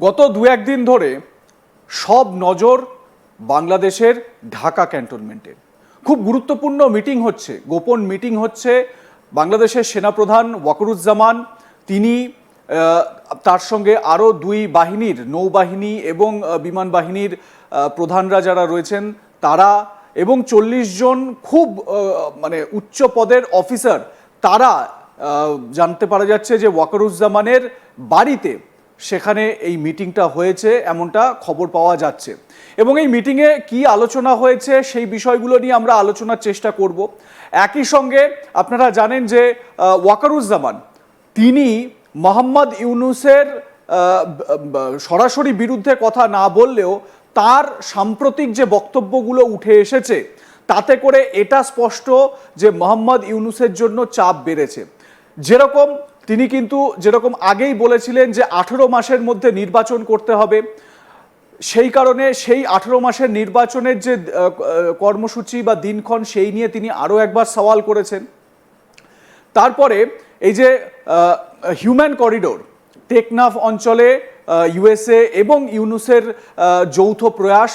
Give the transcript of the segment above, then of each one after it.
গত দু একদিন ধরে সব নজর বাংলাদেশের ঢাকা ক্যান্টনমেন্টে। খুব গুরুত্বপূর্ণ মিটিং হচ্ছে, গোপন মিটিং হচ্ছে। বাংলাদেশের সেনাপ্রধান ওয়াকারুজ্জামান তিনি তার সঙ্গে আরও দুই বাহিনীর, নৌবাহিনী এবং বিমান বাহিনীর প্রধানরা যারা রয়েছেন তারা এবং 40 জন খুব মানে উচ্চ পদের অফিসার, তারা জানতে পারা যাচ্ছে যে ওয়াকারুজ্জামানের বাড়িতে সেখানে এই মিটিংটা হয়েছে, এমনটা খবর পাওয়া যাচ্ছে। এবং এই মিটিংয়ে কি আলোচনা হয়েছে সেই বিষয়গুলো নিয়ে আমরা আলোচনার চেষ্টা করব। একই সঙ্গে আপনারা জানেন যে ওয়াকারুজ্জামান তিনি মোহাম্মদ ইউনূসের সরাসরি বিরুদ্ধে কথা না বললেও তার সাম্প্রতিক যে বক্তব্যগুলো উঠে এসেছে তাতে করে এটা স্পষ্ট যে মোহাম্মদ ইউনূসের জন্য চাপ বেড়েছে। তিনি কিন্তু যেরকম আগেই বলেছিলেন যে 18 মাসের মধ্যে নির্বাচন করতে হবে, সেই কারণে সেই 18 মাসের নির্বাচনের যে কর্মসূচি বা দিনক্ষণ সেই নিয়ে তিনি আরও একবার সওয়াল করেছেন। তারপরে এই যে হিউম্যান করিডোর টেকনাফ অঞ্চলে ইউএসএ এবং ইউনূসের যৌথ প্রয়াস,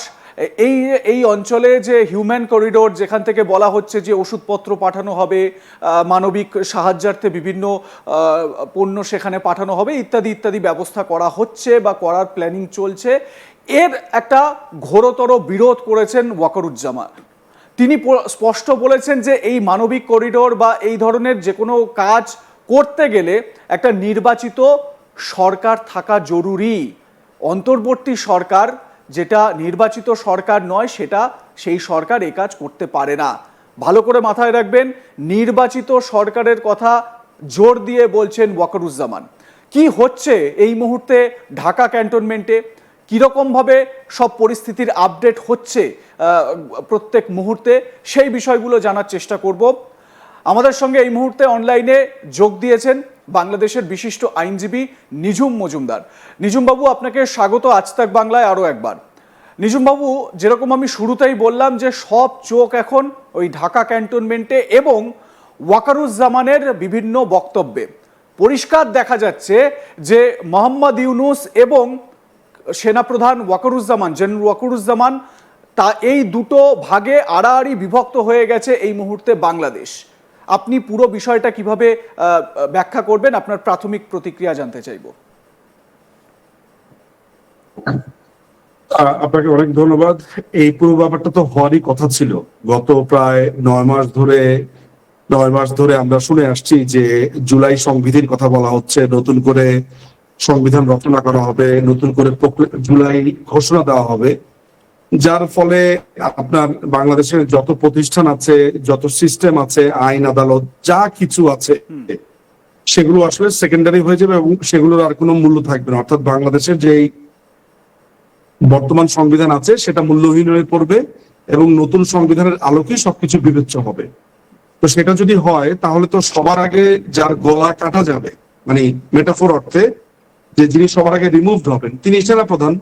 এই অঞ্চলে যে হিউম্যান করিডোর, যেখান থেকে বলা হচ্ছে যে ওষুধপত্র পাঠানো হবে, মানবিক সাহায্যার্থে বিভিন্ন পণ্য সেখানে পাঠানো হবে, ইত্যাদি ইত্যাদি ব্যবস্থা করা হচ্ছে বা করার প্ল্যানিং চলছে, এর একটা ঘোরতর বিরোধ করেছেন ওয়াকারুজ্জামান। তিনি স্পষ্ট বলেছেন যে এই মানবিক করিডোর বা এই ধরনের যে কোনো কাজ করতে গেলে একটা নির্বাচিত সরকার থাকা জরুরি। অন্তর্বর্তী সরকার যেটা নির্বাচিত সরকার নয়, সেই সরকার এই কাজ করতে পারে না। ভালো করে মাথায় রাখবেন, নির্বাচিত সরকারের কথা জোর দিয়ে বলছেন ওয়াকারুজ্জামান। কি হচ্ছে এই মুহূর্তে ঢাকা ক্যান্টনমেন্টে, কীরকমভাবে সব পরিস্থিতির আপডেট হচ্ছে প্রত্যেক মুহূর্তে, সেই বিষয়গুলো জানার চেষ্টা করব। আমাদের সঙ্গে এই মুহূর্তে অনলাইনে যোগ দিয়েছেন বাংলাদেশের বিশিষ্ট আইনজীবী নিঝুম মজুমদার। নিঝুমবাবু, আপনাকে স্বাগত আজ তাক বাংলায় আরও একবার। নিঝুমবাবু, যেরকম আমি শুরুতেই বললাম যে সব চোখ এখন ওই ঢাকা ক্যান্টনমেন্টে এবং ওয়াকারুজ্জামানের বিভিন্ন বক্তব্যে। পরিষ্কার দেখা যাচ্ছে যে মোহাম্মদ ইউনূস এবং সেনাপ্রধান ওয়াকারুজ্জামান, জেনারেল ওয়াকারুজ্জামান, এই দুটো ভাগে আড়াআড়ি বিভক্ত হয়ে গেছে এই মুহূর্তে বাংলাদেশ। আপনি পুরো বিষয়টা কিভাবে ব্যাখ্যা করবেন, আপনার প্রাথমিক প্রতিক্রিয়া জানতে চাইব। আপনাকে অনেক ধন্যবাদ। এই পুরো ব্যাপারটা তো হওয়ারই কথা ছিল। গত প্রায় 9 মাস ধরে আমরা শুনে আসছি যে জুলাই সংবিধির কথা বলা হচ্ছে, নতুন করে সংবিধান রচনা করা হবে, নতুন করে জুলাই ঘোষণা দেওয়া হবে, যার ফলে আপনার বাংলাদেশের যত প্রতিষ্ঠান আছে, যত সিস্টেম আছে, আইন আদালত যা কিছু আছে, সেগুলো আসলে সেকেন্ডারি হয়ে যাবে এবং সেগুলোর আর কোনো মূল্য থাকবে না। অর্থাৎ বাংলাদেশের যেই বর্তমান সংবিধান আছে সেটা মূল্যহীন হয়ে পড়বে এবং নতুন সংবিধানের আলোকেই সবকিছু বিবেচ্য হবে। তো সেটা যদি হয় তাহলে তো সবার আগে যার গলা কাটা যাবে, মানে মেটাফোর অর্থে, যে যিনি সবার আগে রিমুভড হবেন তিনি সেনাপ্রধান।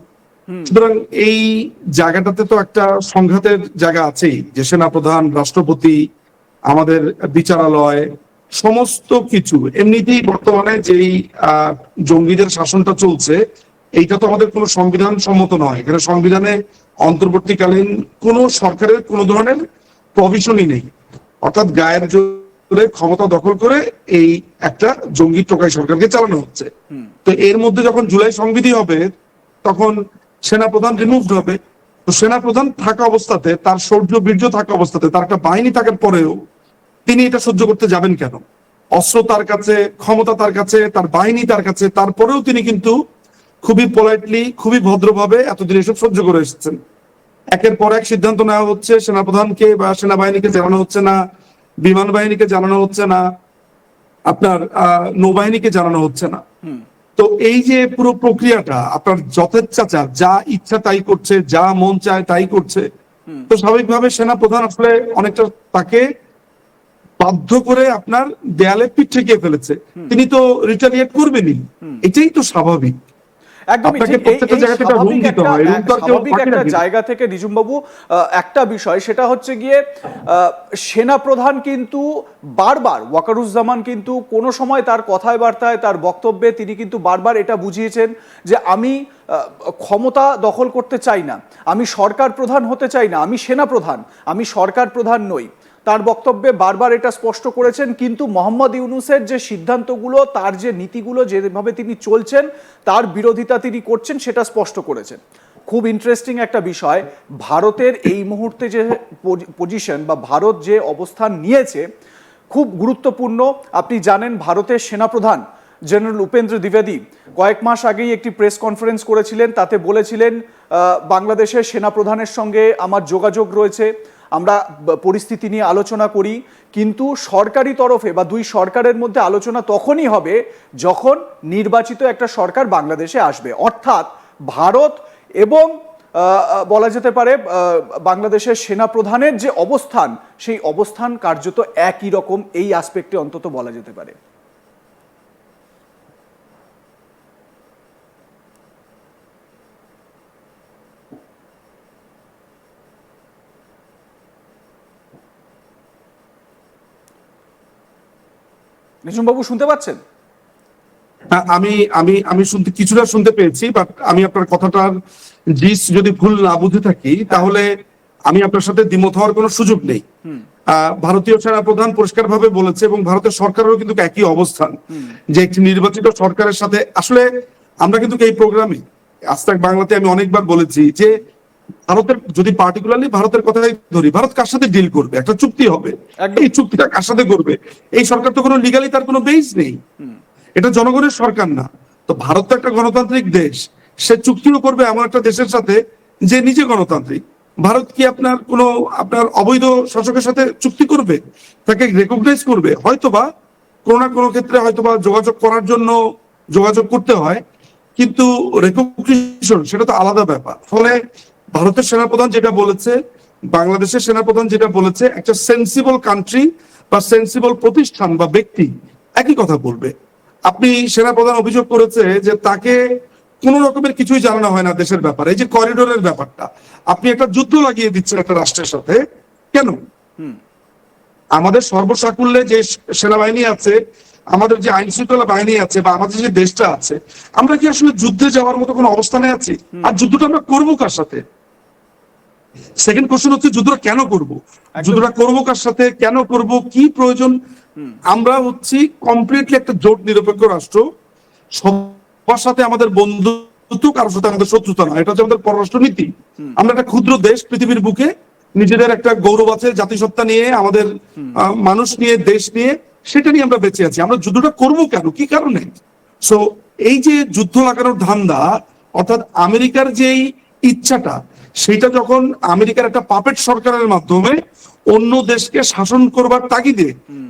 সুতরাং এই জায়গাটাতে তো একটা সংঘাতের জায়গা আছেই, যে সেনাপ্রধান, রাষ্ট্রপতি, আমাদের বিচারালয়, সমস্ত কিছু। এমনিতেই বর্তমানে যেই জঙ্গিদের শাসনটা চলছে, এইটা তো আমাদের কোনো সংবিধান সম্মত নয়। এখানে সংবিধানে অন্তর্বর্তীকালীন কোনো সরকারের কোনো ধরনের প্রভিশনই নেই। অর্থাৎ গায়ের জোরে ক্ষমতা দখল করে এই একটা জঙ্গি টোকাই সরকারকে চালানো হচ্ছে। তো এর মধ্যে যখন জুলাই সংবিধি হবে তখন সেনাপ্রধান রিমুভড হবে। তো সেনাপ্রধান থাকা অবস্থাতে, তার শৌর্য বীর্য থাকা অবস্থাতে, তার একটা বাহিনী থাকার পরেও তিনি এটা সহ্য করতে যাবেন কেন? অস্ত্র তার কাছে, ক্ষমতা তার কাছে, তার বাহিনী তার কাছে, তারপরেও তিনি কিন্তু খুবই পোলাইটলি, খুবই ভদ্রভাবে এতদিন এসব সহ্য করে এসেছেন। একের পর এক সিদ্ধান্ত নেওয়া হচ্ছে, সেনাপ্রধানকে বা সেনাবাহিনীকে জানানো হচ্ছে না, বিমান বাহিনীকে জানানো হচ্ছে না, আপনার নৌবাহিনীকে জানানো হচ্ছে না। তো এই যে পুরো প্রক্রিয়াটা আপনার যথেচ্ছাচার, যা ইচ্ছা তাই করছে, যা মন চায় তাই করছে। তো স্বাভাবিকভাবে সেনাপ্রধান আসলে অনেকটা তাকে বাধ্য করে আপনার দেয়ালে পিঠ ঠেকিয়ে ফেলেছে। তিনি তো রিটালিয়েট করবেনই, এটাই তো স্বাভাবিক। একদমই ঠিক। স্বাভাবিক একটা জায়গা থেকে নিঝুমবাবু, একটা বিষয় সেটা হচ্ছে গিয়ে সেনাপ্রধান কিন্তু বারবার, ওয়াকারুজ্জামান কিন্তু কোনো সময় তার কথায় বার্তায়, তার বক্তব্যে তিনি কিন্তু বারবার এটা বুঝিয়েছেন যে আমি ক্ষমতা দখল করতে চাই না, আমি সরকার প্রধান হতে চাই না, আমি সেনা প্রধান, আমি সরকার প্রধান নই। তার বক্তব্যে বারবার এটা স্পষ্ট করেছেন। কিন্তু মোহাম্মদ ইউনূসের যে সিদ্ধান্তগুলো, তার যে নীতিগুলো, যেভাবে তিনি চলছেন, তার বিরোধিতা তিনি করছেন, সেটা স্পষ্ট করেছেন। খুব ইন্টারেস্টিং একটা বিষয়, ভারতের এই মুহূর্তে যে পজিশন বা ভারত যে অবস্থান নিয়েছে খুব গুরুত্বপূর্ণ। আপনি জানেন ভারতের সেনাপ্রধান জেনারেল উপেন্দ্র দ্বিবেদী কয়েক মাস আগেই একটি প্রেস কনফারেন্স করেছিলেন, তাতে বলেছিলেন বাংলাদেশের সেনাপ্রধানের সঙ্গে আমার যোগাযোগ রয়েছে, আমরা পরিস্থিতি নিয়ে আলোচনা করি, কিন্তু সরকারি তরফে বা দুই সরকারের মধ্যে আলোচনা তখনই হবে যখন নির্বাচিত একটা সরকার বাংলাদেশে আসবে। অর্থাৎ ভারত এবং বলা যেতে পারে বাংলাদেশের সেনাপ্রধানের যে অবস্থান, সেই অবস্থান কার্যত একই রকম, এই আসপেক্টে অন্তত বলা যেতে পারে। নিঝুমবাবু শুনতে পাচ্ছেন? আমি আমি আমি শুনতে কিছুটা শুনতে পেয়েছি, বাট আমি আপনার কথাটার জিস্ট যদি ভুল না বুঝে থাকি তাহলে আমি আপনার সাথে দ্বিমত হওয়ার কোনো সুযোগ নেই। ভারতীয় সেনাপ্রধান পরিষ্কারভাবে বলেছে, এবং ভারতের সরকারেরও কিন্তু একই অবস্থান, যে একটি নির্বাচিত সরকারের সাথে আসলে আমরা কিন্তু এই প্রোগ্রামে আজ তাক বাংলাতে আমি অনেকবার বলেছি যে ভারতের, যদি পার্টিকুলারলি ভারতের কথাই ধরি, ভারত কার সাথে ডিল করবে, একটা চুক্তি হবে, এই চুক্তিটা কার সাথে করবে? এই সরকার তো কোনো লিগালি তার কোনো বেস নেই, এটা জনগণের সরকার না। তো ভারত তো একটা গণতান্ত্রিক দেশ, সে চুক্তিও করবে এমন একটা দেশের সাথে যে নিজে গণতান্ত্রিক। ভারত কি আপনার অবৈধ শাসকের সাথে চুক্তি করবে, তাকে রেকগনাইজ করবে? হয়তোবা কোনো না কোনো ক্ষেত্রে হয়তোবা যোগাযোগ করার জন্য যোগাযোগ করতে হয়, কিন্তু রেকগনিশন সেটা তো আলাদা ব্যাপার। ফলে ভারতের সেনাপ্রধান যেটা বলেছে, বাংলাদেশের সেনাপ্রধান যেটা বলেছে, একটা সেন্সিবল কান্ট্রি বা সেন্সিবল প্রতিষ্ঠান বা ব্যক্তি একই কথা বলবে। আপনি সেনাপ্রধান অভিযোগ করেছে যে তাকে কোন রকমের কিছুই জানানো হয় না দেশের ব্যাপারে। এই যে করিডোরের ব্যাপারটা, আপনি একটা যুদ্ধ লাগিয়ে দিচ্ছেন একটা রাষ্ট্রের সাথে, কেন? আমাদের সর্বসাকুল্যে যে সেনাবাহিনী আছে, আমাদের যে আইন শৃঙ্খলা বাহিনী আছে, বা আমাদের যে দেশটা আছে, আমরা কি আসলে যুদ্ধে যাওয়ার মতো কোনো অবস্থানে আছি? আর যুদ্ধটা আমরা করবো কার সাথে? সেকেন্ড কোশ্চেন হচ্ছে যুদ্ধটা কেন করব? যুদ্ধটা করবো কার সাথে, কেন করব, কি প্রয়োজন? আমরা হচ্ছি কমপ্লিটলি একটা জোট নিরপেক্ষ রাষ্ট্র, সবার সাথে আমাদের বন্ধুত্ব, কারোর সাথে আমাদের শত্রুতা না, এটা হচ্ছে আমাদের পররাষ্ট্র নীতি। আমরা একটা ক্ষুদ্র দেশ পৃথিবীর বুকে, নিজেদের একটা গৌরব আছে, জাতিসত্তা নিয়ে, আমাদের মানুষ নিয়ে, দেশ নিয়ে, সেটা নিয়ে আমরা বেঁচে আছি। আমরা যুদ্ধটা করব কেন, কি কারণে? সো এই যে যুদ্ধ লাগানোর ধান্দা, অর্থাৎ আমেরিকার যেই ইচ্ছাটা, সেটা যখন আমেরিকার একটা পাপেট সরকারের মাধ্যমে অন্য দেশকে শাসন করবার তাগিদে